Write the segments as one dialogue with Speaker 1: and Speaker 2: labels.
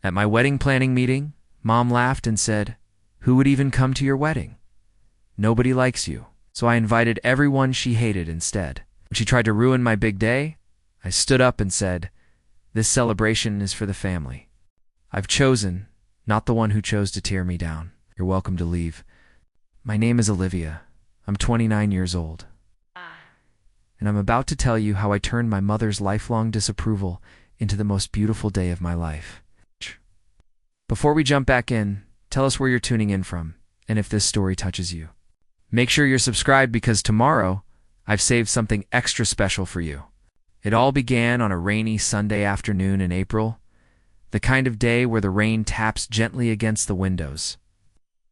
Speaker 1: At my wedding planning meeting, Mom laughed and said, "Who would even come to your wedding? Nobody likes you." So I invited everyone she hated instead. When she tried to ruin my big day, I stood up and said, "This celebration is for the family. I've chosen, not the one who chose to tear me down. You're welcome to leave. My name is Olivia. I'm 29 years old. And I'm about to tell you how I turned my mother's lifelong disapproval into the most beautiful day of my life." Before we jump back in, tell us where you're tuning in from, and if this story touches you. Make sure you're subscribed because tomorrow, I've saved something extra special for you. It all began on a rainy Sunday afternoon in April, the kind of day where the rain taps gently against the windows,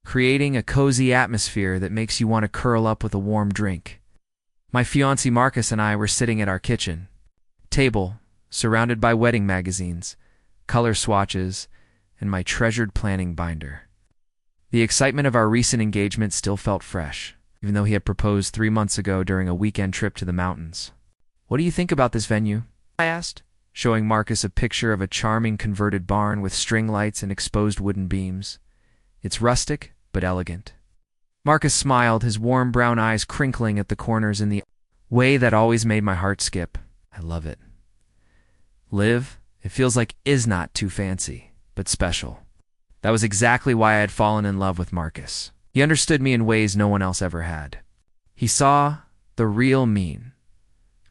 Speaker 1: creating a cozy atmosphere that makes you want to curl up with a warm drink. My fiancé Marcus and I were sitting at our kitchen table, surrounded by wedding magazines, color swatches, and my treasured planning binder. The excitement of our recent engagement still felt fresh, even though he had proposed 3 months ago during a weekend trip to the mountains. "What do you think about this venue?" I asked, showing Marcus a picture of a charming converted barn with string lights and exposed wooden beams. "It's rustic, but elegant." Marcus smiled, his warm brown eyes crinkling at the corners in the way that always made my heart skip. "I love it. Liv, it feels like is not too fancy, but special." That was exactly why I had fallen in love with Marcus. He understood me in ways no one else ever had. He saw the real me,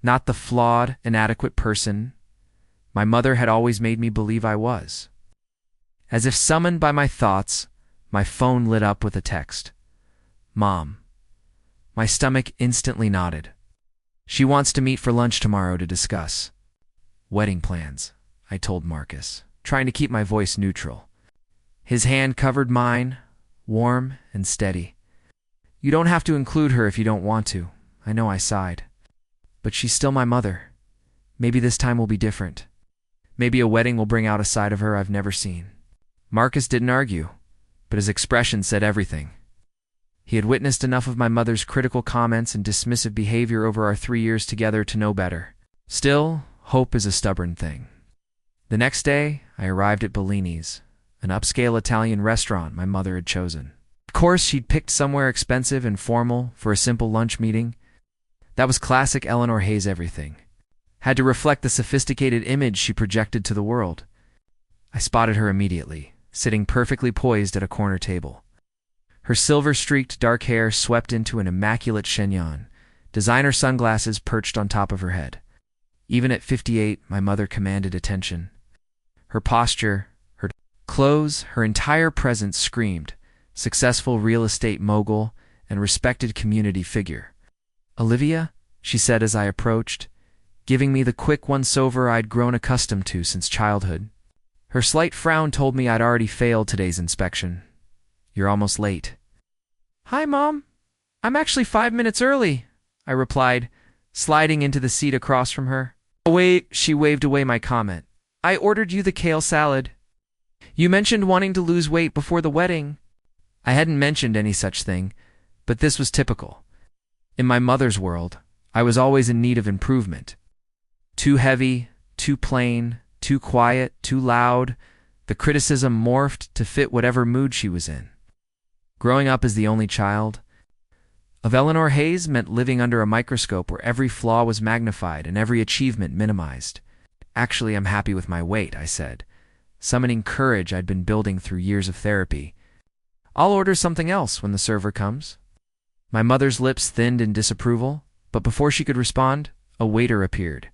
Speaker 1: not the flawed, inadequate person my mother had always made me believe I was. As if summoned by my thoughts, my phone lit up with a text. "Mom." My stomach instantly nodded. "She wants to meet for lunch tomorrow to discuss wedding plans," I told Marcus, trying to keep my voice neutral. His hand covered mine, warm and steady. "You don't have to include her if you don't want to." I know I sighed. "But she's still my mother. Maybe this time will be different. Maybe a wedding will bring out a side of her I've never seen." Marcus didn't argue, but his expression said everything. He had witnessed enough of my mother's critical comments and dismissive behavior over our 3 years together to know better. Still, hope is a stubborn thing. The next day, I arrived at Bellini's, an upscale Italian restaurant my mother had chosen. Of course, she'd picked somewhere expensive and formal for a simple lunch meeting. That was classic Eleanor Hayes everything. Had to reflect the sophisticated image she projected to the world. I spotted her immediately, sitting perfectly poised at a corner table. Her silver-streaked dark hair swept into an immaculate chignon, designer sunglasses perched on top of her head. Even at 58, my mother commanded attention. Her posture, her clothes, her entire presence screamed successful real estate mogul and respected community figure. "Olivia," she said as I approached, giving me the quick once-over I'd grown accustomed to since childhood. Her slight frown told me I'd already failed today's inspection. "You're almost late." "Hi, Mom. I'm actually 5 minutes early," I replied, sliding into the seat across from her. "Oh, wait," she waved away my comment. "I ordered you the kale salad. You mentioned wanting to lose weight before the wedding." I hadn't mentioned any such thing, but this was typical. In my mother's world, I was always in need of improvement. Too heavy, too plain, too quiet, too loud, the criticism morphed to fit whatever mood she was in. Growing up as the only child of Eleanor Hayes meant living under a microscope where every flaw was magnified and every achievement minimized. "Actually, I'm happy with my weight," I said, summoning courage I'd been building through years of therapy. "I'll order something else when the server comes." My mother's lips thinned in disapproval, but before she could respond, a waiter appeared.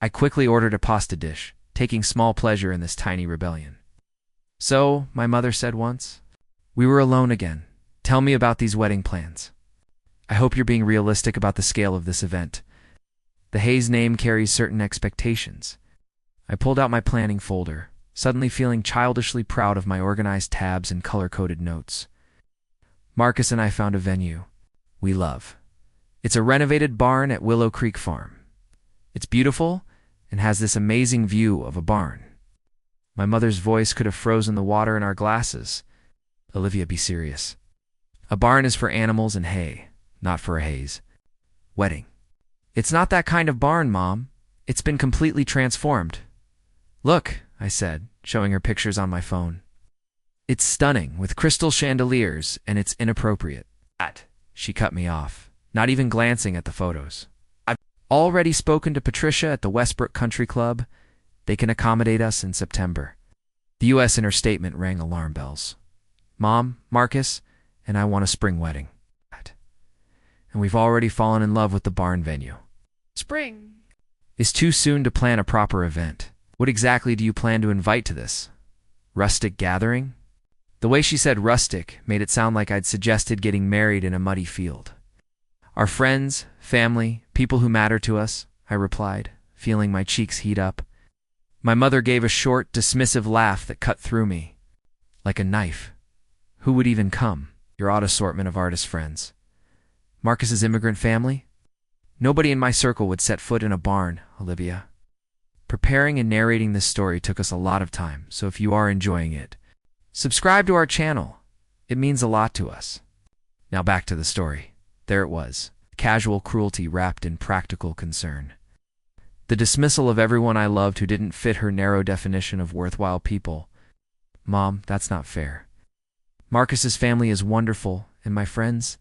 Speaker 1: I quickly ordered a pasta dish, taking small pleasure in this tiny rebellion. "So," my mother said once, "we were alone again. Tell me about these wedding plans. I hope you're being realistic about the scale of this event. The Hayes name carries certain expectations." I pulled out my planning folder, suddenly feeling childishly proud of my organized tabs and color-coded notes. Marcus and I found a venue we love. It's a renovated barn at Willow Creek Farm. It's beautiful and has this amazing view of a barn. My mother's voice could have frozen the water in our glasses. "Olivia, be serious. A barn is for animals and hay, not for a Hayes wedding." "It's not that kind of barn, Mom. It's been completely transformed. Look," I said, showing her pictures on my phone. It's stunning, with crystal chandeliers, and it's inappropriate. She cut me off, not even glancing at the photos. I've already spoken to Patricia at the Westbrook Country Club. They can accommodate us in September. The U.S. in her statement rang alarm bells. Mom, Marcus, and I want a spring wedding. And we've already fallen in love with the barn venue.
Speaker 2: Spring.
Speaker 1: It's too soon to plan a proper event. What exactly do you plan to invite to this? Rustic gathering? The way she said rustic made it sound like I'd suggested getting married in a muddy field. Our friends, family, people who matter to us, I replied, feeling my cheeks heat up. My mother gave a short, dismissive laugh that cut through me. Like a knife. Who would even come? Your odd assortment of artist friends. Marcus's immigrant family? Nobody in my circle would set foot in a barn, Olivia. Preparing and narrating this story took us a lot of time, so if you are enjoying it, subscribe to our channel. It means a lot to us. Now back to the story. There it was, casual cruelty wrapped in practical concern. The dismissal of everyone I loved who didn't fit her narrow definition of worthwhile people. Mom, that's not fair. Marcus's family is wonderful, and my friends?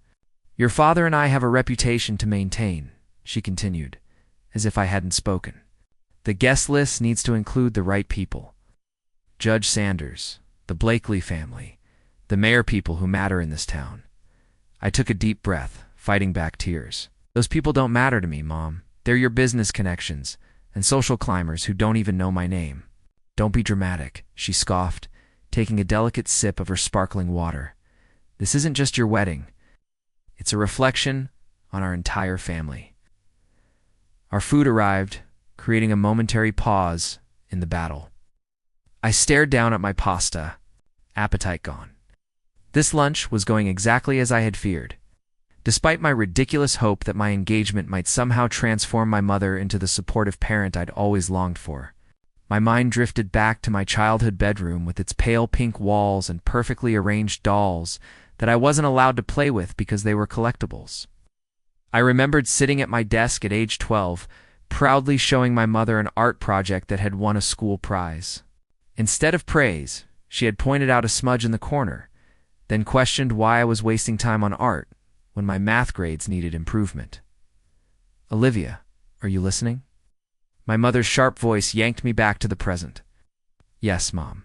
Speaker 1: Your father and I have a reputation to maintain, she continued, as if I hadn't spoken. The guest list needs to include the right people. Judge Sanders, the Blakely family, the mayor people who matter in this town. I took a deep breath, fighting back tears. Those people don't matter to me, Mom. They're your business connections and social climbers who don't even know my name. Don't be dramatic, she scoffed, taking a delicate sip of her sparkling water. This isn't just your wedding. It's a reflection on our entire family. Our food arrived, creating a momentary pause in the battle. I stared down at my pasta, appetite gone. This lunch was going exactly as I had feared. Despite my ridiculous hope that my engagement might somehow transform my mother into the supportive parent I'd always longed for, my mind drifted back to my childhood bedroom with its pale pink walls and perfectly arranged dolls that I wasn't allowed to play with because they were collectibles. I remembered sitting at my desk at age 12, proudly showing my mother an art project that had won a school prize. Instead of praise, she had pointed out a smudge in the corner, then questioned why I was wasting time on art when my math grades needed improvement. Olivia, are you listening? My mother's sharp voice yanked me back to the present. Yes, Mom.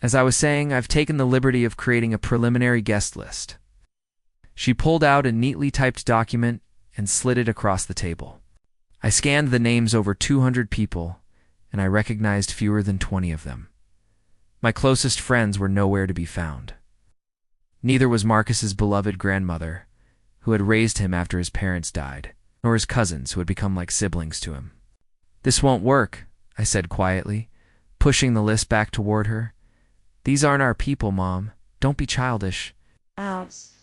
Speaker 1: As I was saying, I've taken the liberty of creating a preliminary guest list. She pulled out a neatly typed document and slid it across the table. I scanned the names over 200 people, and I recognized fewer than 20 of them. My closest friends were nowhere to be found. Neither was Marcus's beloved grandmother, who had raised him after his parents died, nor his cousins, who had become like siblings to him. This won't work, I said quietly, pushing the list back toward her. These aren't our people, Mom. Don't be childish.
Speaker 2: Ouch.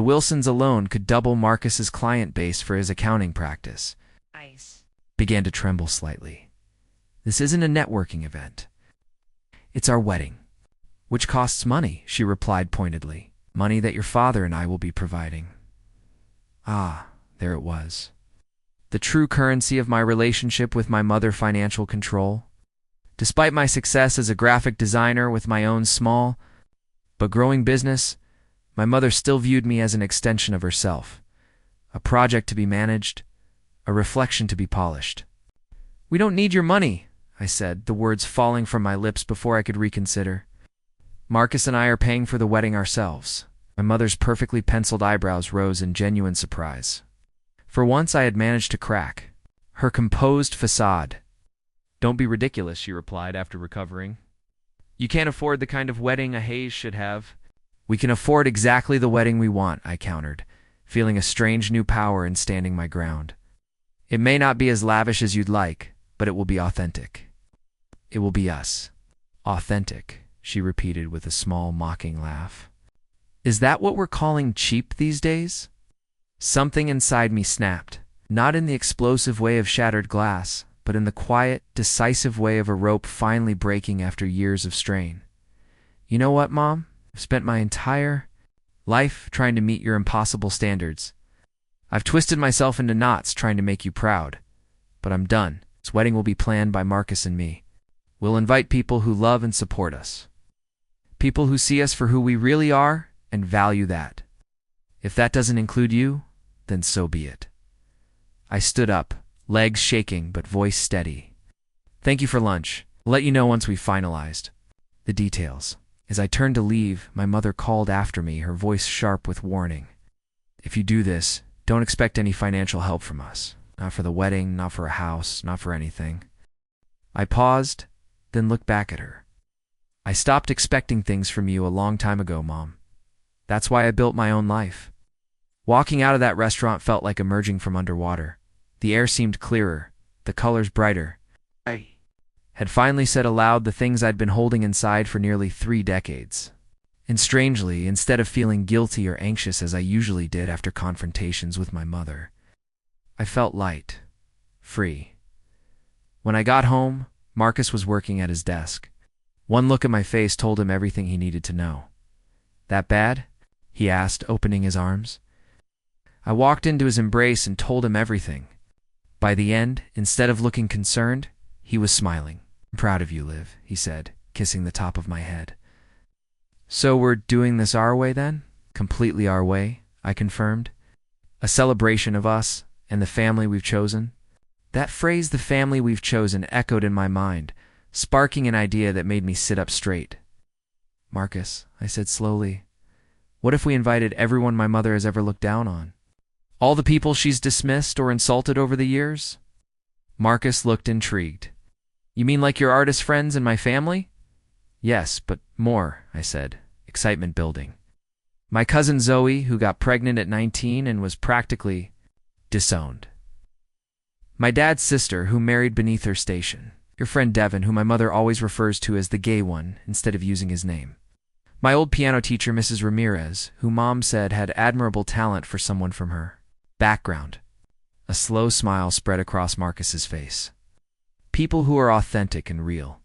Speaker 1: The Wilsons alone could double Marcus's client base for his accounting practice.
Speaker 2: Ice.
Speaker 1: Began to tremble slightly. This isn't a networking event. It's our wedding, which costs money, she replied pointedly. Money that your father and I will be providing. Ah, there it was. The true currency of my relationship with my mother, financial control. Despite my success as a graphic designer with my own small but growing business, my mother still viewed me as an extension of herself, a project to be managed, a reflection to be polished. We don't need your money, I said, the words falling from my lips before I could reconsider. Marcus and I are paying for the wedding ourselves. My mother's perfectly penciled eyebrows rose in genuine surprise. For once I had managed to crack her composed facade. Don't be ridiculous, she replied after recovering. You can't afford the kind of wedding a Hayes should have. We can afford exactly the wedding we want, I countered, feeling a strange new power in standing my ground. It may not be as lavish as you'd like, but it will be authentic. It will be us. Authentic, she repeated with a small, mocking laugh. Is that what we're calling cheap these days? Something inside me snapped, not in the explosive way of shattered glass, but in the quiet, decisive way of a rope finally breaking after years of strain. You know what, Mom? I've spent my entire life trying to meet your impossible standards. I've twisted myself into knots trying to make you proud. But I'm done. This wedding will be planned by Marcus and me. We'll invite people who love and support us. People who see us for who we really are and value that. If that doesn't include you, then so be it. I stood up, legs shaking but voice steady. Thank you for lunch. I'll let you know once we've finalized the details. As I turned to leave, my mother called after me, her voice sharp with warning. If you do this, don't expect any financial help from us. Not for the wedding, not for a house, not for anything. I paused, then looked back at her. I stopped expecting things from you a long time ago, Mom. That's why I built my own life. Walking out of that restaurant felt like emerging from underwater. The air seemed clearer, the colors brighter. I had finally said aloud the things I'd been holding inside for nearly 3 decades. And strangely, instead of feeling guilty or anxious as I usually did after confrontations with my mother, I felt light, free. When I got home, Marcus was working at his desk. One look at my face told him everything he needed to know. That bad? He asked, opening his arms. I walked into his embrace and told him everything. By the end, instead of looking concerned, he was smiling. I'm proud of you, Liv, he said, kissing the top of my head. So we're doing this our way then? Completely our way, I confirmed. A celebration of us and the family we've chosen. That phrase, the family we've chosen, echoed in my mind, sparking an idea that made me sit up straight. Marcus, I said slowly, what if we invited everyone my mother has ever looked down on? All the people she's dismissed or insulted over the years? Marcus looked intrigued. You mean like your artist friends and my family? Yes, but more, I said, excitement building. My cousin Zoe, who got pregnant at 19 and was practically disowned. My dad's sister, who married beneath her station. Your friend Devin, who my mother always refers to as the gay one instead of using his name. My old piano teacher, Mrs. Ramirez, who Mom said had admirable talent for someone from her background. A slow smile spread across Marcus's face. People who are authentic and real.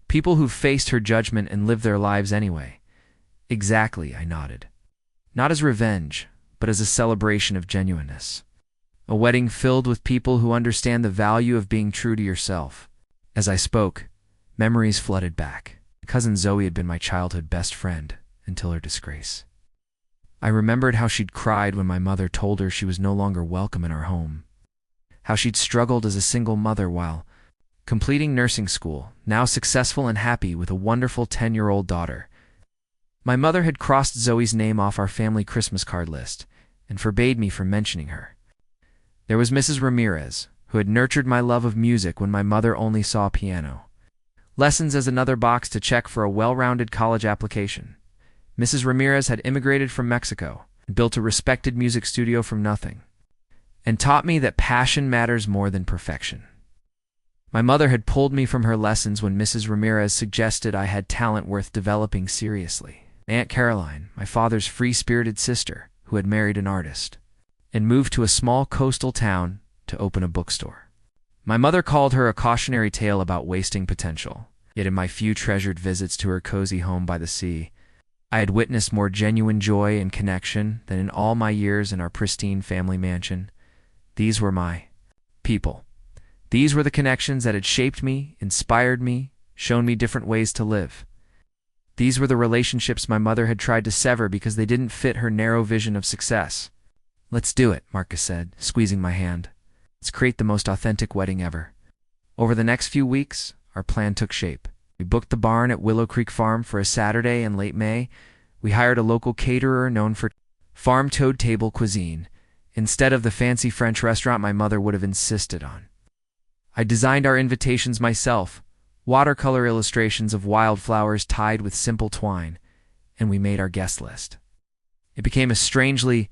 Speaker 1: People who faced her judgment and lived their lives anyway. Exactly, I nodded. Not as revenge, but as a celebration of genuineness. A wedding filled with people who understand the value of being true to yourself. As I spoke, memories flooded back. Cousin Zoe had been my childhood best friend until her disgrace. I remembered how she'd cried when my mother told her she was no longer welcome in our home. How she'd struggled as a single mother while completing nursing school, now successful and happy with a wonderful 10-year-old daughter. My mother had crossed Zoe's name off our family Christmas card list and forbade me from mentioning her. There was Mrs. Ramirez, who had nurtured my love of music when my mother only saw piano. Lessons as another box to check for a well-rounded college application. Mrs. Ramirez had immigrated from Mexico and built a respected music studio from nothing, and taught me that passion matters more than perfection. My mother had pulled me from her lessons when Mrs. Ramirez suggested I had talent worth developing seriously. Aunt Caroline, my father's free-spirited sister, who had married an artist, and moved to a small coastal town to open a bookstore. My mother called her a cautionary tale about wasting potential, yet in my few treasured visits to her cozy home by the sea, I had witnessed more genuine joy and connection than in all my years in our pristine family mansion. These were my people. These were the connections that had shaped me, inspired me, shown me different ways to live. These were the relationships my mother had tried to sever because they didn't fit her narrow vision of success. Let's do it, Marcus said, squeezing my hand. Let's create the most authentic wedding ever. Over the next few weeks, our plan took shape. We booked the barn at Willow Creek Farm for a Saturday in late May. We hired a local caterer known for farm-toed table cuisine, instead of the fancy French restaurant my mother would have insisted on. I designed our invitations myself, watercolor illustrations of wildflowers tied with simple twine, and we made our guest list. It became a strangely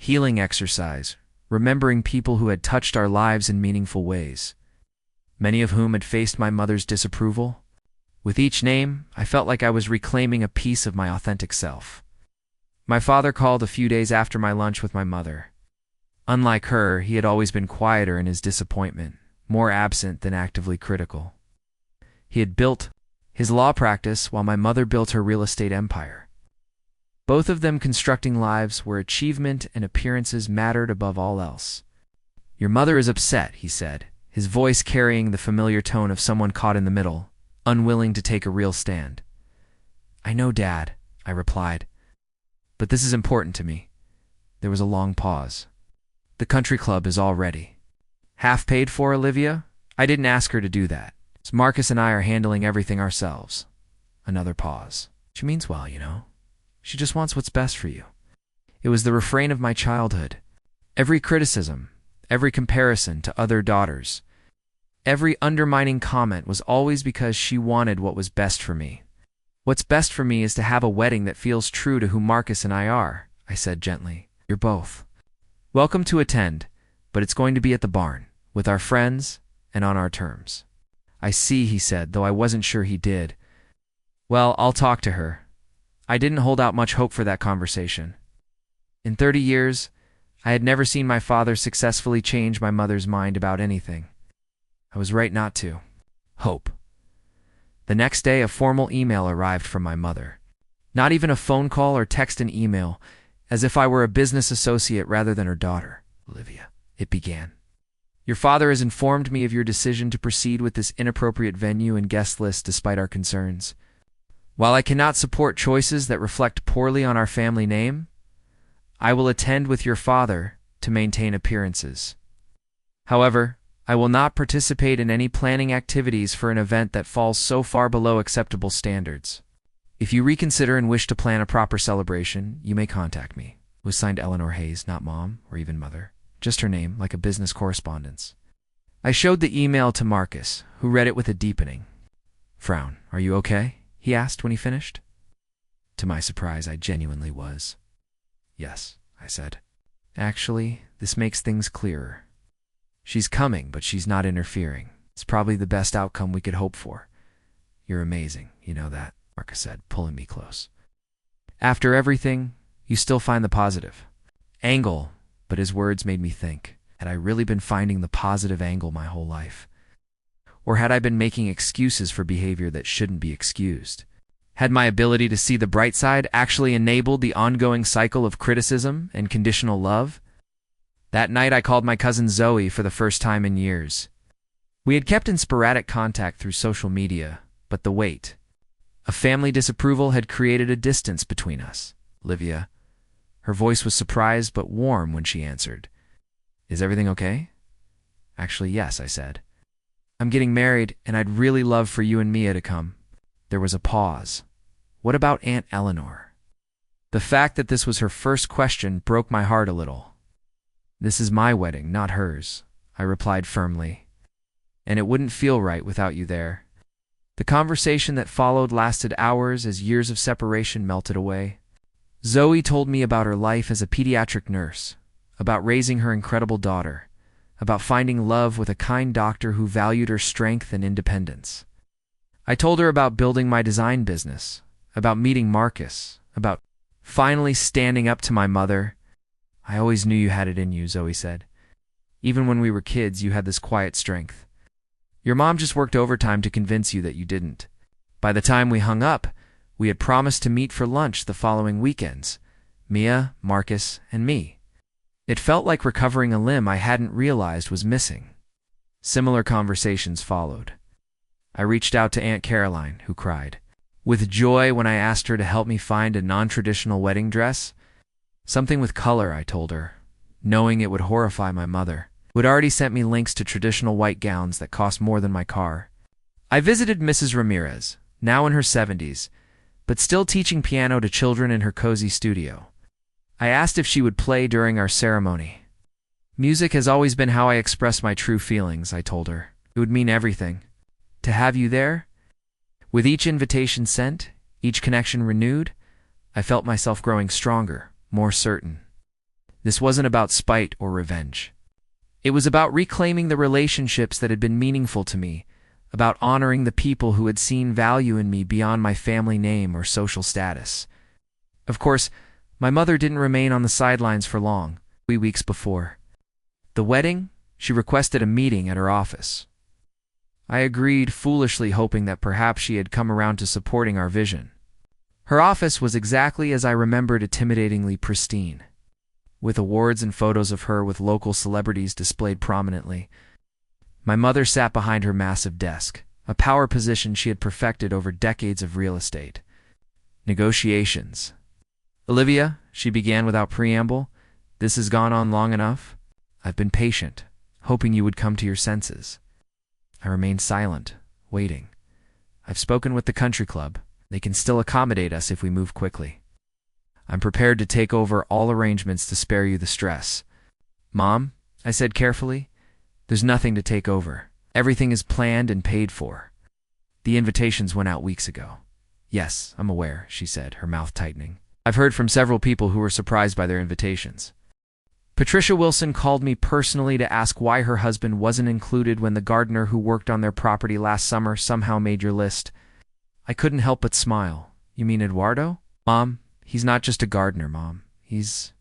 Speaker 1: healing exercise, remembering people who had touched our lives in meaningful ways, many of whom had faced my mother's disapproval. With each name, I felt like I was reclaiming a piece of my authentic self. My father called a few days after my lunch with my mother. Unlike her, he had always been quieter in his disappointment, more absent than actively critical. He had built his law practice while my mother built her real estate empire. Both of them constructing lives where achievement and appearances mattered above all else. "Your mother is upset," he said, his voice carrying the familiar tone of someone caught in the middle, unwilling to take a real stand. "I know, Dad," I replied, "but this is important to me." There was a long pause. "The country club is all ready." "Half paid for, Olivia?" "I didn't ask her to do that. Marcus and I are handling everything ourselves." Another pause. "She means well, you know. She just wants what's best for you." It was the refrain of my childhood. Every criticism, every comparison to other daughters, every undermining comment was always because she wanted what was best for me. "What's best for me is to have a wedding that feels true to who Marcus and I are," I said gently. "You're both welcome to attend, but it's going to be at the barn, with our friends and on our terms." "I see," he said, though I wasn't sure he did. "Well, I'll talk to her." I didn't hold out much hope for that conversation. In 30 years, I had never seen my father successfully change my mother's mind about anything. I was right not to. Hope. The next day, a formal email arrived from my mother. Not even a phone call or text and email, as if I were a business associate rather than her daughter. "Olivia," it began, "your father has informed me of your decision to proceed with this inappropriate venue and guest list despite our concerns. While I cannot support choices that reflect poorly on our family name, I will attend with your father to maintain appearances. However, I will not participate in any planning activities for an event that falls so far below acceptable standards. If you reconsider and wish to plan a proper celebration, you may contact me." It was signed Eleanor Hayes, not Mom or even Mother, just her name, like a business correspondence. I showed the email to Marcus, who read it with a deepening frown. "Are you okay?" he asked when he finished. To my surprise, I genuinely was. "Yes," I said. "Actually, this makes things clearer. She's coming, but she's not interfering. It's probably the best outcome we could hope for. You're amazing, you know that," Marcus said, pulling me close. "After everything, you still find the positive angle," but his words made me think. Had I really been finding the positive angle my whole life? Or had I been making excuses for behavior that shouldn't be excused? Had my ability to see the bright side actually enabled the ongoing cycle of criticism and conditional love? That night I called my cousin Zoe for the first time in years. We had kept in sporadic contact through social media, but the weight of family disapproval had created a distance between us. "Olivia." Her voice was surprised but warm when she answered. "Is everything okay?" "Actually, yes," I said. "I'm getting married, and I'd really love for you and Mia to come." There was a pause. "What about Aunt Eleanor?" The fact that this was her first question broke my heart a little. "This is my wedding, not hers," I replied firmly. "And it wouldn't feel right without you there." The conversation that followed lasted hours as years of separation melted away. Zoe told me about her life as a pediatric nurse, about raising her incredible daughter, about finding love with a kind doctor who valued her strength and independence. I told her about building my design business, about meeting Marcus, about finally standing up to my mother. "I always knew you had it in you," Zoe said. "Even when we were kids, you had this quiet strength. Your mom just worked overtime to convince you that you didn't. By the time we hung up, we had promised to meet for lunch the following weekends, Mia, Marcus, and me. It felt like recovering a limb I hadn't realized was missing." Similar conversations followed. I reached out to Aunt Caroline, who cried with joy when I asked her to help me find a non-traditional wedding dress. "Something with color," I told her, knowing it would horrify my mother, who had already sent me links to traditional white gowns that cost more than my car. I visited Mrs. Ramirez, now in her 70s, but still teaching piano to children in her cozy studio. I asked if she would play during our ceremony. "Music has always been how I express my true feelings," I told her. "It would mean everything. To have you there?" With each invitation sent, each connection renewed, I felt myself growing stronger, more certain. This wasn't about spite or revenge. It was about reclaiming the relationships that had been meaningful to me, about honoring the people who had seen value in me beyond my family name or social status. Of course, my mother didn't remain on the sidelines for long. 3 weeks before the wedding, she requested a meeting at her office. I agreed, foolishly hoping that perhaps she had come around to supporting our vision. Her office was exactly as I remembered, intimidatingly pristine, with awards and photos of her with local celebrities displayed prominently. My mother sat behind her massive desk, a power position she had perfected over decades of real estate negotiations. "Olivia," she began without preamble, "this has gone on long enough. I've been patient, hoping you would come to your senses." I remained silent, waiting. "I've spoken with the country club. They can still accommodate us if we move quickly. I'm prepared to take over all arrangements to spare you the stress." "Mom," I said carefully, "there's nothing to take over. Everything is planned and paid for. The invitations went out weeks ago." "Yes, I'm aware," she said, her mouth tightening. "I've heard from several people who were surprised by their invitations. Patricia Wilson called me personally to ask why her husband wasn't included when the gardener who worked on their property last summer somehow made your list." I couldn't help but smile. "You mean Eduardo?" "Mom, he's not just a gardener, Mom. He's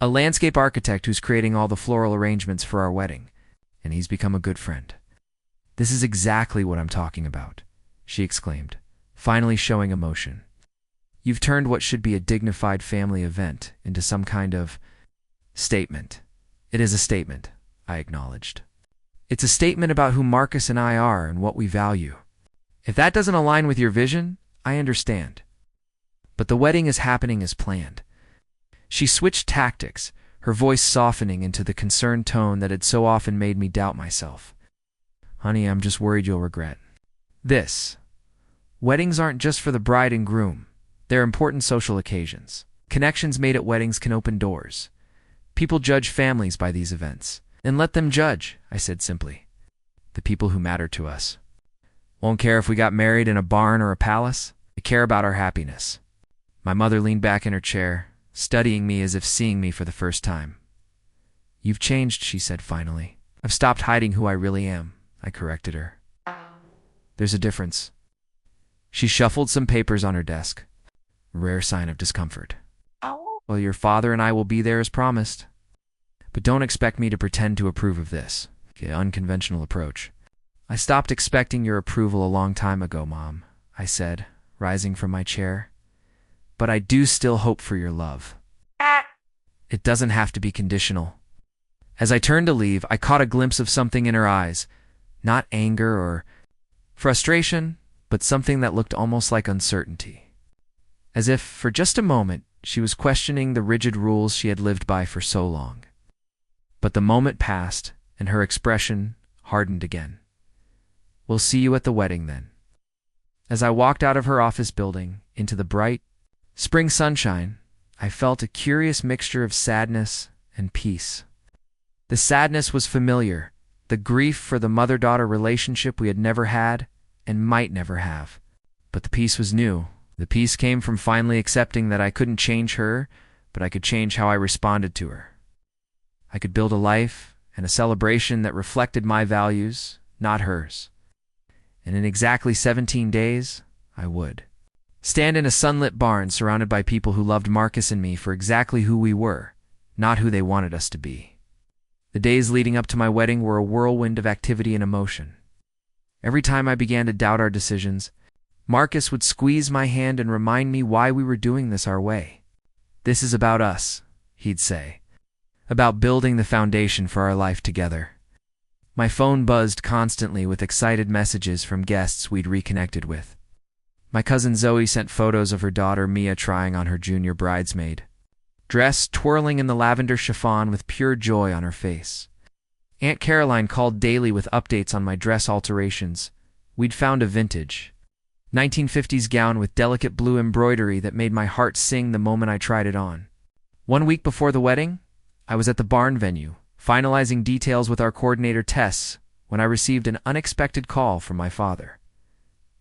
Speaker 1: a landscape architect who's creating all the floral arrangements for our wedding, and he's become a good friend." "This is exactly what I'm talking about," she exclaimed, finally showing emotion. "You've turned what should be a dignified family event into some kind of statement." "It is a statement," I acknowledged. "It's a statement about who Marcus and I are and what we value. If that doesn't align with your vision, I understand. But the wedding is happening as planned." She switched tactics, her voice softening into the concerned tone that had so often made me doubt myself. "Honey, I'm just worried you'll regret this. Weddings aren't just for the bride and groom. They're important social occasions. Connections made at weddings can open doors. People judge families by these events. Then let them judge," I said simply. "The people who matter to us won't care if we got married in a barn or a palace. They care about our happiness." My mother leaned back in her chair, studying me as if seeing me for the first time. "You've changed," she said finally. "I've stopped hiding who I really am," I corrected her. "There's a difference." She shuffled some papers on her desk. Rare sign of discomfort. "Well, your father and I will be there as promised. But don't expect me to pretend to approve of this unconventional approach." "I stopped expecting your approval a long time ago, Mom," I said, rising from my chair. "But I do still hope for your love. It doesn't have to be conditional." As I turned to leave, I caught a glimpse of something in her eyes. Not anger or frustration, but something that looked almost like uncertainty. As if, for just a moment, she was questioning the rigid rules she had lived by for so long. But the moment passed, and her expression hardened again. "We'll see you at the wedding, then." As I walked out of her office building into the bright spring sunshine, I felt a curious mixture of sadness and peace. The sadness was familiar, the grief for the mother-daughter relationship we had never had and might never have. But the peace was new. The peace came from finally accepting that I couldn't change her, but I could change how I responded to her. I could build a life and a celebration that reflected my values, not hers. And in exactly 17 days, I would stand in a sunlit barn surrounded by people who loved Marcus and me for exactly who we were, not who they wanted us to be. The days leading up to my wedding were a whirlwind of activity and emotion. Every time I began to doubt our decisions, Marcus would squeeze my hand and remind me why we were doing this our way. "This is about us," he'd say, "about building the foundation for our life together." My phone buzzed constantly with excited messages from guests we'd reconnected with. My cousin Zoe sent photos of her daughter Mia trying on her junior bridesmaid dress, twirling in the lavender chiffon with pure joy on her face. Aunt Caroline called daily with updates on my dress alterations. We'd found a vintage 1950s gown with delicate blue embroidery that made my heart sing the moment I tried it on. 1 week before the wedding, I was at the barn venue, finalizing details with our coordinator Tess, when I received an unexpected call from my father.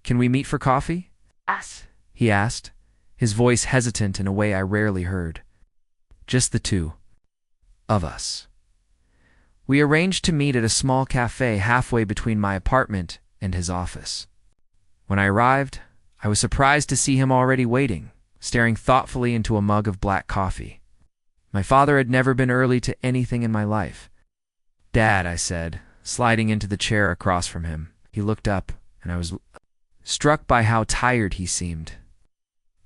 Speaker 1: "Can we meet for coffee?"
Speaker 2: Us.
Speaker 1: he asked, his voice hesitant in a way I rarely heard. "Just the two." of us. We arranged to meet at a small cafe halfway between my apartment and his office. When I arrived, I was surprised to see him already waiting, staring thoughtfully into a mug of black coffee. My father had never been early to anything in my life. "Dad," I said, sliding into the chair across from him. He looked up, and I was struck by how tired he seemed.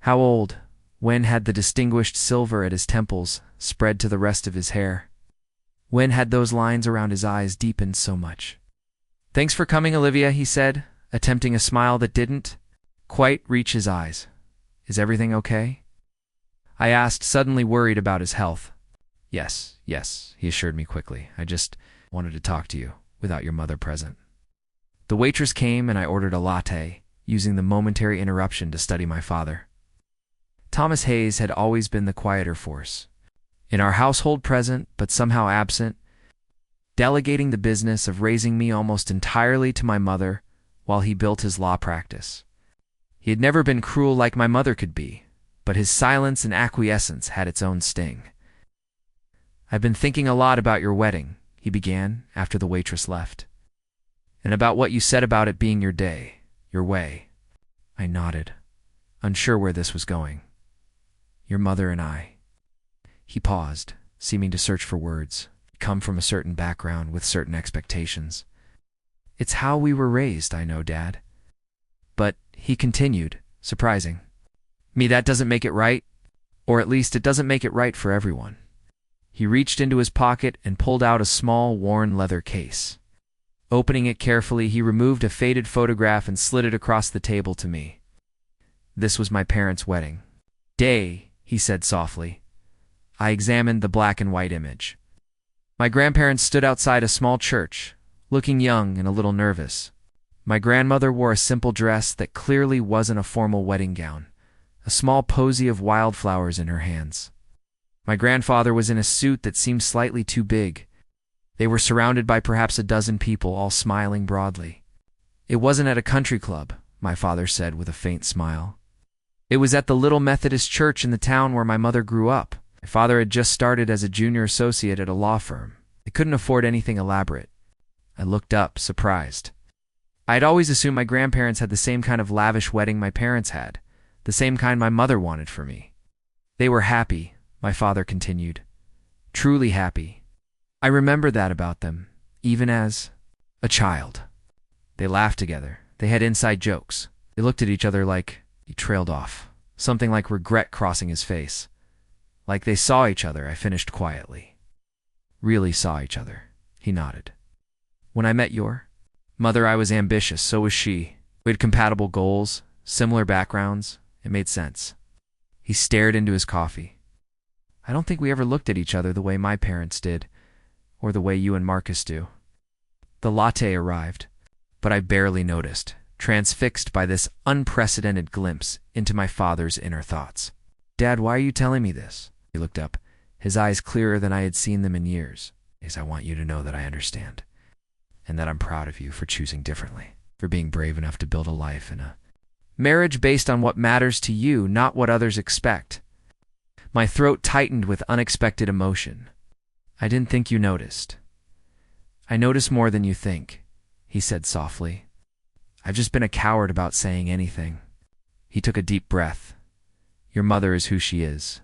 Speaker 1: How old? When had the distinguished silver at his temples spread to the rest of his hair? When had those lines around his eyes deepened so much? "Thanks for coming, Olivia," he said, attempting a smile that didn't quite reach his eyes. "Is everything okay?" I asked, suddenly worried about his health. Yes, he assured me quickly. "I just wanted to talk to you without your mother present." The waitress came and I ordered a latte, using the momentary interruption to study my father. Thomas Hayes had always been the quieter force. In our household present, but somehow absent, delegating the business of raising me almost entirely to my mother while he built his law practice. He had never been cruel like my mother could be, but his silence and acquiescence had its own sting. "I've been thinking a lot about your wedding," he began after the waitress left, "and about what you said about it being your day, your way." I nodded, unsure where this was going. "Your mother and I." He paused, seeming to search for words. Come from a certain background with certain expectations. "It's how we were raised, I know, Dad." "But," he continued, surprising, "me, that doesn't make it right. Or at least it doesn't make it right for everyone." He reached into his pocket and pulled out a small, worn leather case. Opening it carefully, he removed a faded photograph and slid it across the table to me. "This was my parents' wedding day," he said softly. I examined the black and white image. My grandparents stood outside a small church, looking young and a little nervous. My grandmother wore a simple dress that clearly wasn't a formal wedding gown, a small posy of wildflowers in her hands. My grandfather was in a suit that seemed slightly too big. They were surrounded by perhaps a dozen people, all smiling broadly. "It wasn't at a country club," my father said with a faint smile. "It was at the little Methodist church in the town where my mother grew up. My father had just started as a junior associate at a law firm. They couldn't afford anything elaborate." I looked up, surprised. I had always assumed my grandparents had the same kind of lavish wedding my parents had, the same kind my mother wanted for me. "They were happy," my father continued. "Truly happy. I remember that about them, even as a child. They laughed together. They had inside jokes. They looked at each other like..." He trailed off, something like regret crossing his face. "Like they saw each other," I finished quietly. "Really saw each other," he nodded. "When I met your mother, I was ambitious, so was she. We had compatible goals, similar backgrounds. It made sense." He stared into his coffee. "I don't think we ever looked at each other the way my parents did, or the way you and Marcus do." The latte arrived, but I barely noticed, transfixed by this unprecedented glimpse into my father's inner thoughts. "Dad, why are you telling me this?" He looked up, his eyes clearer than I had seen them in years. "I want you to know that I understand, and that I'm proud of you for choosing differently, for being brave enough to build a life and a marriage based on what matters to you, not what others expect." My throat tightened with unexpected emotion. "I didn't think you noticed." "I notice more than you think," he said softly. "I've just been a coward about saying anything." He took a deep breath. "Your mother is who she is.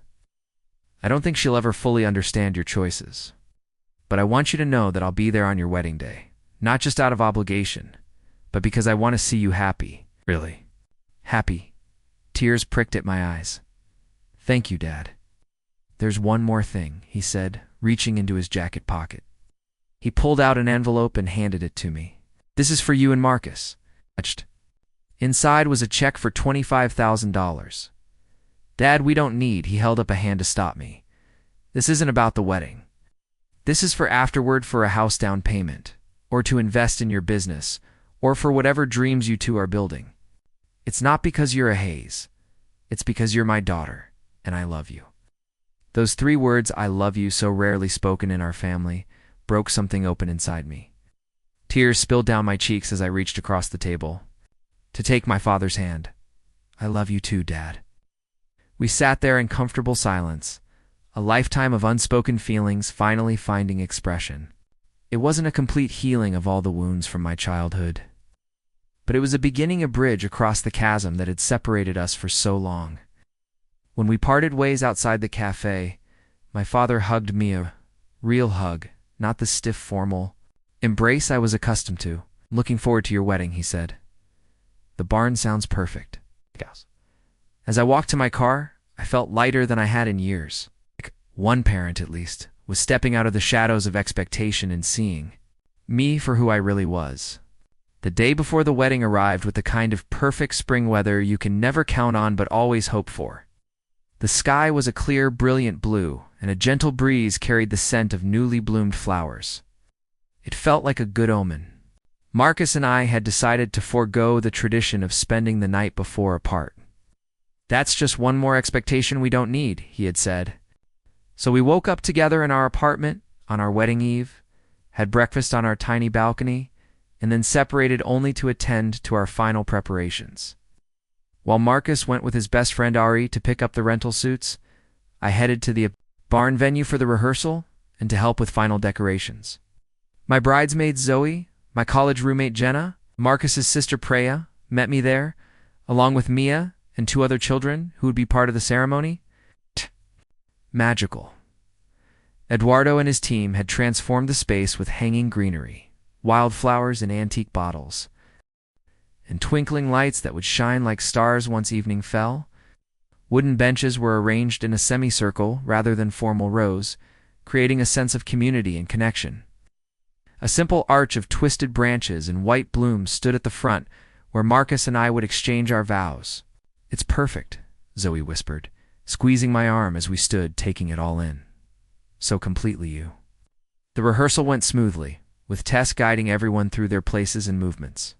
Speaker 1: I don't think she'll ever fully understand your choices. But I want you to know that I'll be there on your wedding day, not just out of obligation, but because I want to see you happy, really. Happy." Tears pricked at my eyes. "Thank you, Dad." "There's one more thing," he said, reaching into his jacket pocket. He pulled out an envelope and handed it to me. "This is for you and Marcus." Inside was a check for $25,000. "Dad, we don't need..." He held up a hand to stop me. "This isn't about the wedding. This is for afterward, for a house down payment, or to invest in your business, or for whatever dreams you two are building. It's not because you're a Hayes. It's because you're my daughter, and I love you." Those 3 words, "I love you," so rarely spoken in our family, broke something open inside me. Tears spilled down my cheeks as I reached across the table to take my father's hand. "I love you too, Dad." We sat there in comfortable silence, a lifetime of unspoken feelings finally finding expression. It wasn't a complete healing of all the wounds from my childhood, but it was a beginning a bridge across the chasm that had separated us for so long. When we parted ways outside the cafe, my father hugged me, a real hug, not the stiff, formal embrace I was accustomed to. "Looking forward to your wedding," he said. "The barn sounds perfect." As I walked to my car, I felt lighter than I had in years. One parent, at least, was stepping out of the shadows of expectation and seeing me for who I really was. The day before the wedding arrived with the kind of perfect spring weather you can never count on but always hope for. The sky was a clear, brilliant blue, and a gentle breeze carried the scent of newly bloomed flowers. It felt like a good omen. Marcus and I had decided to forego the tradition of spending the night before apart. "That's just one more expectation we don't need," he had said. So we woke up together in our apartment on our wedding eve, had breakfast on our tiny balcony, and then separated only to attend to our final preparations. While Marcus went with his best friend Ari to pick up the rental suits, I headed to the barn venue for the rehearsal and to help with final decorations. My bridesmaid Zoe, my college roommate Jenna, Marcus's sister Preya met me there, along with Mia and 2 other children who would be part of the ceremony. Magical. Eduardo and his team had transformed the space with hanging greenery, wildflowers in antique bottles, and twinkling lights that would shine like stars once evening fell. Wooden benches were arranged in a semicircle rather than formal rows, creating a sense of community and connection. A simple arch of twisted branches and white blooms stood at the front, where Marcus and I would exchange our vows. "It's perfect," Zoe whispered, squeezing my arm as we stood taking it all in. "So completely you." The rehearsal went smoothly, with Tess guiding everyone through their places and movements.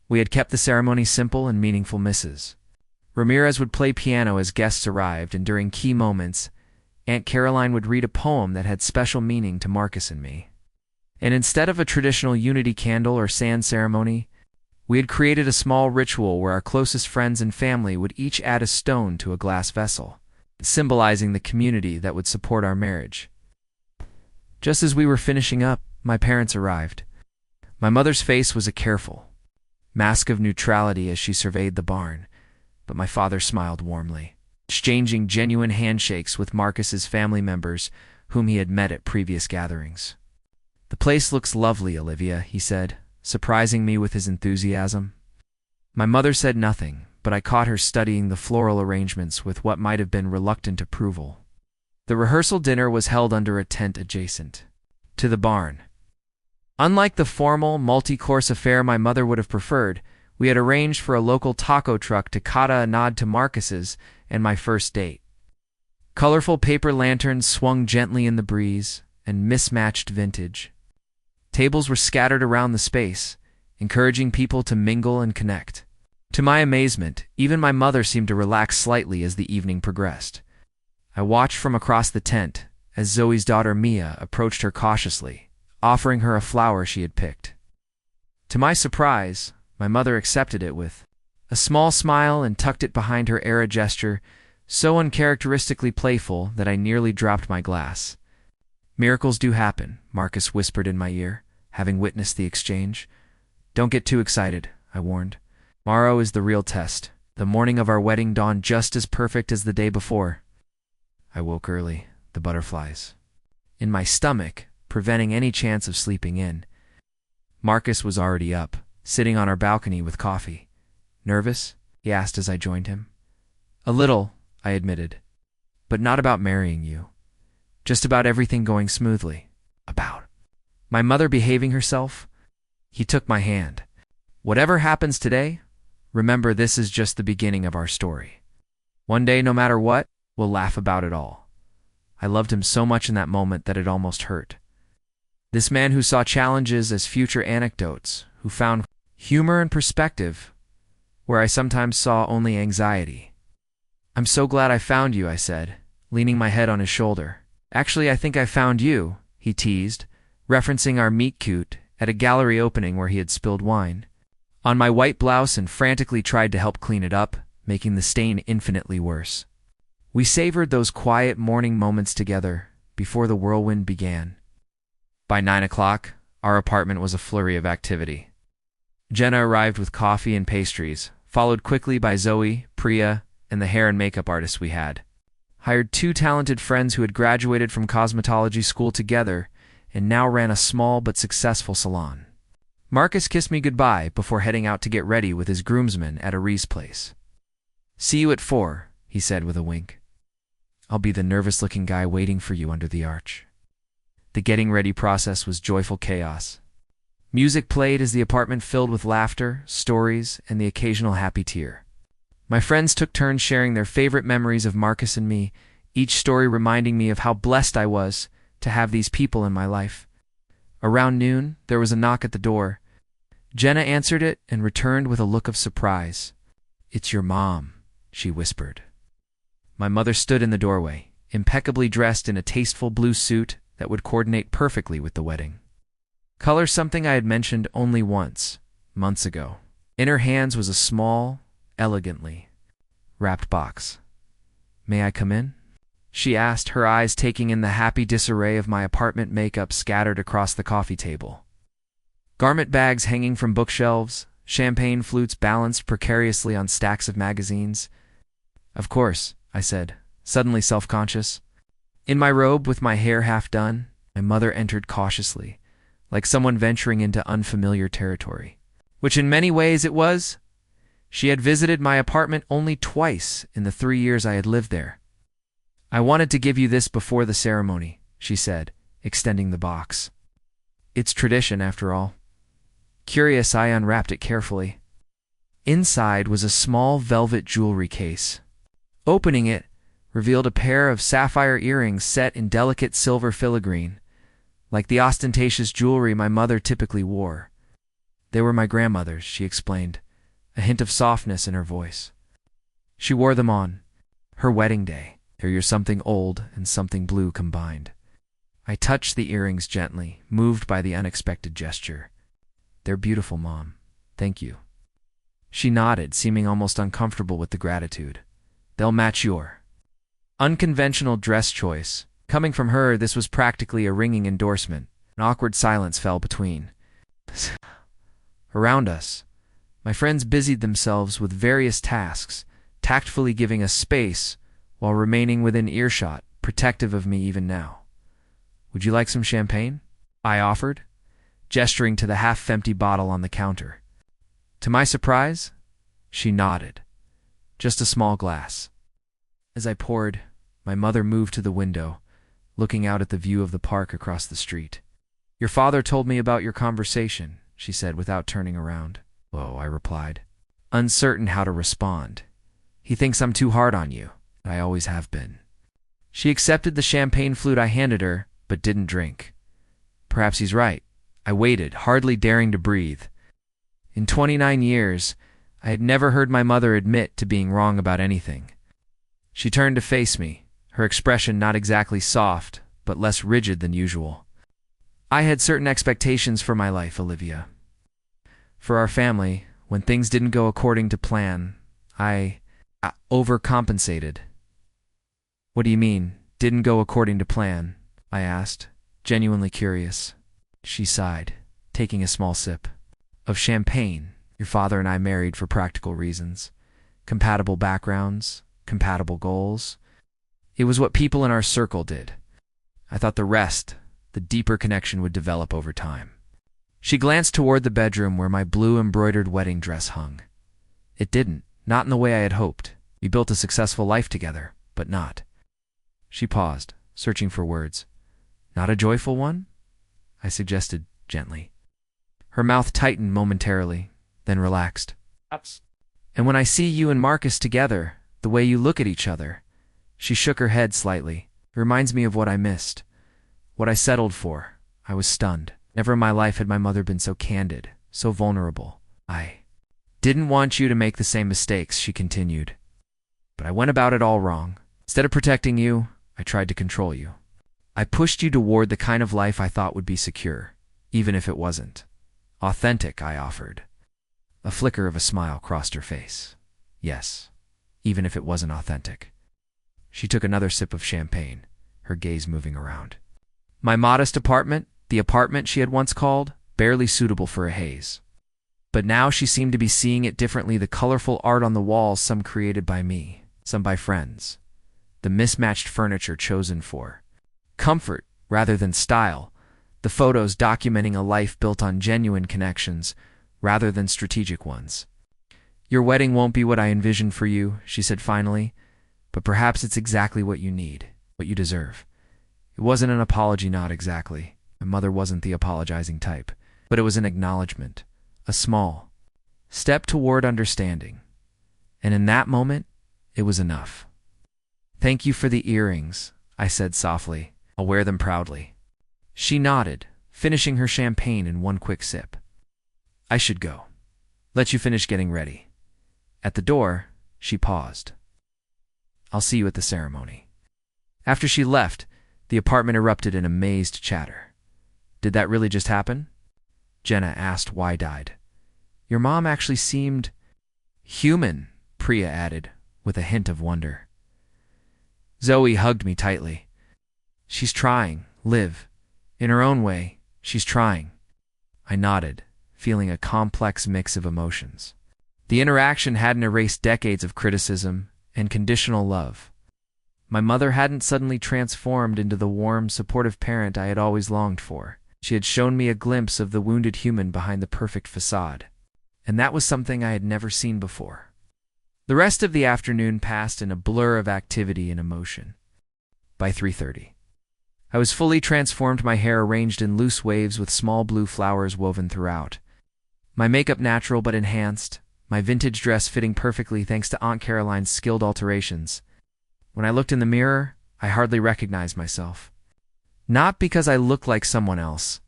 Speaker 1: We had kept the ceremony simple and meaningful misses. Ramirez would play piano as guests arrived, and during key moments, Aunt Caroline would read a poem that had special meaning to Marcus and me. And instead of a traditional unity candle or sand ceremony, we had created a small ritual where our closest friends and family would each add a stone to a glass vessel, symbolizing the community that would support our marriage. Just as we were finishing up, my parents arrived. My mother's face was a careful mask of neutrality as she surveyed the barn, but my father smiled warmly, exchanging genuine handshakes with Marcus's family members whom he had met at previous gatherings. "The place looks lovely, Olivia," he said, surprising me with his enthusiasm. My mother said nothing, but I caught her studying the floral arrangements with what might have been reluctant approval. The rehearsal dinner was held under a tent adjacent to the barn. Unlike the formal, multi-course affair my mother would have preferred, we had arranged for a local taco truck to kata a nod to Marcus's and my first date. Colorful paper lanterns swung gently in the breeze, and mismatched vintage. Tables were scattered around the space, encouraging people to mingle and connect. To my amazement, even my mother seemed to relax slightly as the evening progressed. I watched from across the tent as Zoe's daughter Mia approached her cautiously, offering her a flower she had picked. To my surprise, my mother accepted it with a small smile and tucked it behind her, a gesture so uncharacteristically playful that I nearly dropped my glass. "Miracles do happen," Marcus whispered in my ear, having witnessed the exchange. "Don't get too excited," I warned. "Tomorrow is the real test." The morning of our wedding dawned just as perfect as the day before. I woke early, the butterflies in my stomach preventing any chance of sleeping in. Marcus was already up, sitting on our balcony with coffee. "Nervous?" he asked as I joined him. "A little," I admitted. "But not about marrying you. Just about everything going smoothly." "About my mother behaving herself?" He took my hand. "Whatever happens today, remember this is just the beginning of our story. One day, no matter what, we'll laugh about it all." I loved him so much in that moment that it almost hurt. This man who saw challenges as future anecdotes, who found humor and perspective where I sometimes saw only anxiety. "I'm so glad I found you," I said, leaning my head on his shoulder. "Actually, I think I found you," he teased, referencing our meet-cute at a gallery opening where he had spilled wine on my white blouse and frantically tried to help clean it up, making the stain infinitely worse. We savored those quiet morning moments together before the whirlwind began. By 9 o'clock, our apartment was a flurry of activity. Jenna arrived with coffee and pastries, followed quickly by Zoe, Priya, and the hair and makeup artists we had. Hired 2 talented friends who had graduated from cosmetology school together and now ran a small but successful salon. Marcus kissed me goodbye before heading out to get ready with his groomsmen at Arie's place. "See you at 4, he said with a wink. "I'll be the nervous-looking guy waiting for you under the arch." The getting ready process was joyful chaos. Music played as the apartment filled with laughter, stories, and the occasional happy tear. My friends took turns sharing their favorite memories of Marcus and me, each story reminding me of how blessed I was to have these people in my life. Around noon, there was a knock at the door. Jenna answered it and returned with a look of surprise. "It's your mom," she whispered. My mother stood in the doorway, impeccably dressed in a tasteful blue suit that would coordinate perfectly with the wedding. Color something I had mentioned only once, months ago. In her hands was a small, elegantly wrapped box. "May I come in?" she asked, her eyes taking in the happy disarray of my apartment makeup scattered across the coffee table. Garment bags hanging from bookshelves, champagne flutes balanced precariously on stacks of magazines. "Of course," I said, suddenly self-conscious. In my robe with my hair half done, my mother entered cautiously, like someone venturing into unfamiliar territory. Which in many ways it was. She had visited my apartment only twice in the 3 years I had lived there. "I wanted to give you this before the ceremony," she said, extending the box. "It's tradition, after all." Curious, I unwrapped it carefully. Inside was a small velvet jewelry case. Opening it revealed a pair of sapphire earrings set in delicate silver filigree, like the ostentatious jewelry my mother typically wore. "They were my grandmother's," she explained, a hint of softness in her voice. "She wore them on her wedding day. They're something old and something blue combined." I touched the earrings gently, moved by the unexpected gesture. "They're beautiful, Mom. Thank you." She nodded, seeming almost uncomfortable with the gratitude. "They'll match your unconventional dress choice." Coming from her, this was practically a ringing endorsement. An awkward silence fell between. Around us, my friends busied themselves with various tasks, tactfully giving us space while remaining within earshot, protective of me even now. "Would you like some champagne?" I offered, gesturing to the half-empty bottle on the counter. To my surprise, she nodded. "Just a small glass." As I poured, my mother moved to the window, looking out at the view of the park across the street. "Your father told me about your conversation," she said without turning around. "Oh," I replied, uncertain how to respond. "He thinks I'm too hard on you. I always have been." She accepted the champagne flute I handed her, but didn't drink. Perhaps he's right. I waited, hardly daring to breathe. In 29 years, I had never heard my mother admit to being wrong about anything. She turned to face me, her expression not exactly soft, but less rigid than usual. "I had certain expectations for my life, Olivia. For our family, when things didn't go according to plan, I overcompensated." "What do you mean, didn't go according to plan?" I asked, genuinely curious. She sighed, taking a small sip. "Of champagne. Your father and I married for practical reasons. Compatible backgrounds, compatible goals. It was what people in our circle did. I thought the rest, the deeper connection, would develop over time." She glanced toward the bedroom where my blue embroidered wedding dress hung. "It didn't, not in the way I had hoped. We built a successful life together, but not." She paused, searching for words. "Not a joyful one?" I suggested gently. Her mouth tightened momentarily, then relaxed. "And when I see you and Marcus together, the way you look at each other," she shook her head slightly, "it reminds me of what I missed, what I settled for." I was stunned. Never in my life had my mother been so candid, so vulnerable. "I didn't want you to make the same mistakes," she continued. "But I went about it all wrong. Instead of protecting you, I tried to control you. I pushed you toward the kind of life I thought would be secure, even if it wasn't. Authentic," I offered. A flicker of a smile crossed her face. "Yes, even if it wasn't authentic." She took another sip of champagne, her gaze moving around. My modest apartment, the apartment she had once called, barely suitable for a haze. But now she seemed to be seeing it differently, the colorful art on the walls, some created by me, some by friends. The mismatched furniture chosen for comfort rather than style. The photos documenting a life built on genuine connections rather than strategic ones. Your wedding won't be what I envisioned for you, she said finally, but perhaps it's exactly what you need, what you deserve. It wasn't an apology, not exactly. My mother wasn't the apologizing type, but it was an acknowledgement, a small step toward understanding. And in that moment, it was enough. Thank you for the earrings, I said softly. I'll wear them proudly. She nodded, finishing her champagne in one quick sip. I should go. Let you finish getting ready. At the door, she paused. I'll see you at the ceremony. After she left, the apartment erupted in amazed chatter. Did that really just happen? Jenna asked, wide-eyed. Your mom actually seemed human, Priya added, with a hint of wonder. Zoe hugged me tightly. She's trying, Liv. In her own way, she's trying. I nodded, feeling a complex mix of emotions. The interaction hadn't erased decades of criticism and conditional love. My mother hadn't suddenly transformed into the warm, supportive parent I had always longed for. She had shown me a glimpse of the wounded human behind the perfect facade, and that was something I had never seen before. The rest of the afternoon passed in a blur of activity and emotion. By 3:30, I was fully transformed, my hair arranged in loose waves with small blue flowers woven throughout. My makeup natural but enhanced, my vintage dress fitting perfectly thanks to Aunt Caroline's skilled alterations. When I looked in the mirror, I hardly recognized myself. Not because I looked like someone else,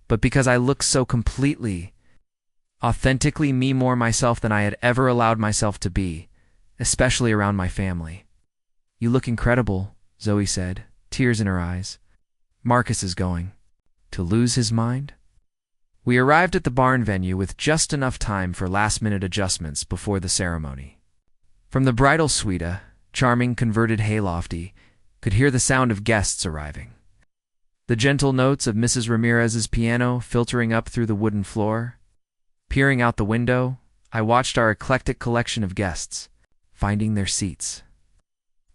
Speaker 1: but because I looked so completely, authentically me, more myself than I had ever allowed myself to be, especially around my family. You look incredible, Zoe said, tears in her eyes. Marcus is going to lose his mind? We arrived at the barn venue with just enough time for last-minute adjustments before the ceremony. From the bridal suite, a charming converted haylofty, could hear the sound of guests arriving. The gentle notes of Mrs. Ramirez's piano filtering up through the wooden floor. Peering out the window, I watched our eclectic collection of guests, finding their seats.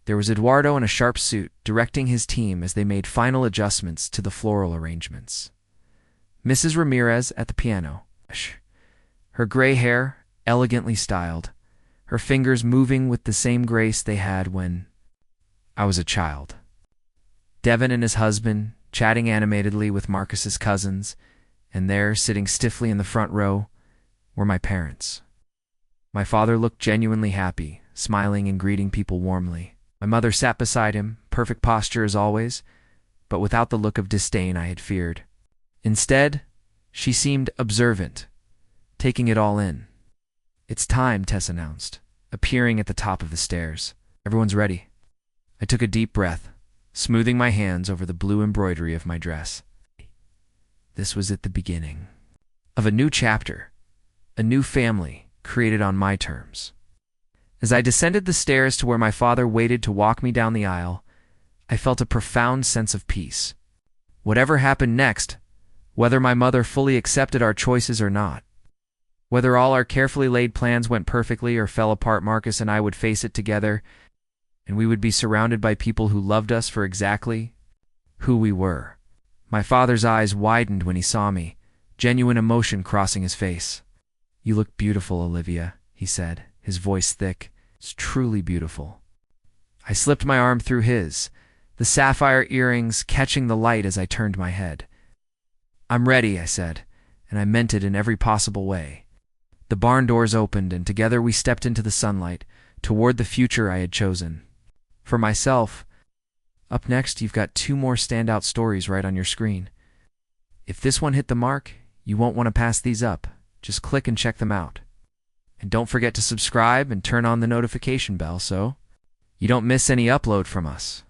Speaker 1: There was Eduardo in a sharp suit, directing his team as they made final adjustments to the floral arrangements. Mrs. Ramirez at the piano, her gray hair elegantly styled, her fingers moving with the same grace they had when I was a child. Devin and his husband chatting animatedly with Marcus's cousins, and there, sitting stiffly in the front row, were my parents. My father looked genuinely happy, smiling and greeting people warmly. My mother sat beside him, perfect posture as always, but without the look of disdain I had feared. Instead, she seemed observant, taking it all in. It's time, Tess announced, appearing at the top of the stairs. Everyone's ready. I took a deep breath, smoothing my hands over the blue embroidery of my dress. This was at the beginning of a new chapter, a new family created on my terms. As I descended the stairs to where my father waited to walk me down the aisle, I felt a profound sense of peace. Whatever happened next, whether my mother fully accepted our choices or not, whether all our carefully laid plans went perfectly or fell apart, Marcus and I would face it together, and we would be surrounded by people who loved us for exactly who we were. My father's eyes widened when he saw me, genuine emotion crossing his face. You look beautiful, Olivia, he said, his voice thick. It's truly beautiful. I slipped my arm through his, the sapphire earrings catching the light as I turned my head. I'm ready, I said, and I meant it in every possible way. The barn doors opened, and together we stepped into the sunlight, toward the future I had chosen. For myself, up next you've got 2 more standout stories right on your screen. If this one hit the mark, you won't want to pass these up. Just click and check them out. And don't forget to subscribe and turn on the notification bell so you don't miss any upload from us.